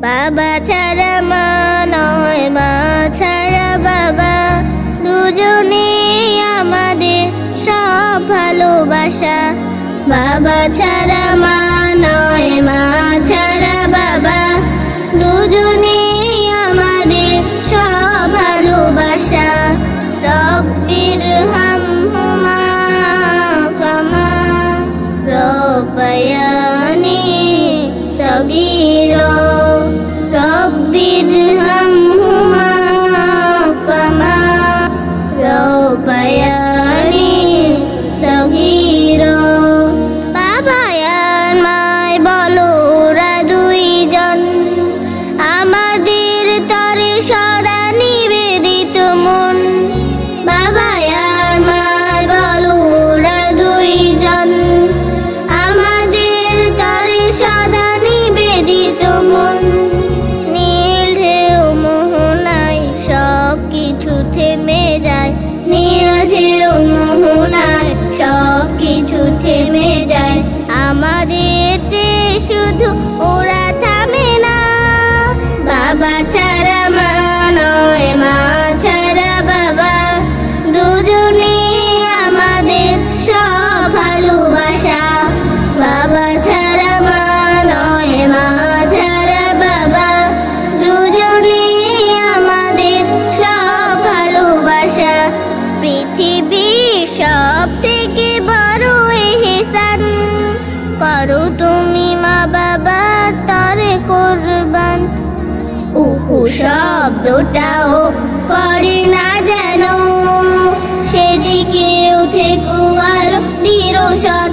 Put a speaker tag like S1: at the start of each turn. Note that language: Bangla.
S1: বাবা ছাড়া মা নয়, মা ছাড়া বাবা, দুজনে আমাদের সব ভালোবাসা। বাবা ছাড়া মা নয়, মা ছাড়া বাবা, দুজনে আমাদের সব ভালোবাসা। রব্বির হামহুমা কামা রব্বায়ানি সগীরা, রব্বির হামহুমা কামা রব্বায়ানি সগীরা। বাবা আর মায় বলো ওরা দুইজন আমাদের তরে সদা নিবেদিত মন। বাবা আর মায় বলো ওরা দুইজন আমাদের তরে সদা নিবেদিত মন। নীল ঢেউ মোহনায় সব কিছু থেমে যায়, নীল ঢেউ মোহনায় সব কিছু থেমে যায়, আমাদের চেয়ে শুধু ওরা থামে না। বাবা ছাড়া মা নয়, মা ছাড়া বাবা, দুজনে আমাদের সব ভালোবাসা। বাবা ছাড়া মা নয়, মা ছাড়া বাবা, দুজনে আমাদের সব ভালোবাসা। পৃথিবীর সব থেকে বড় এহসান করো তুমি মা বাবা তরে কুরবান। উহু শব্দটাও করে না যেন, সেদিকেও থেকো আর দৃঢ় সৎ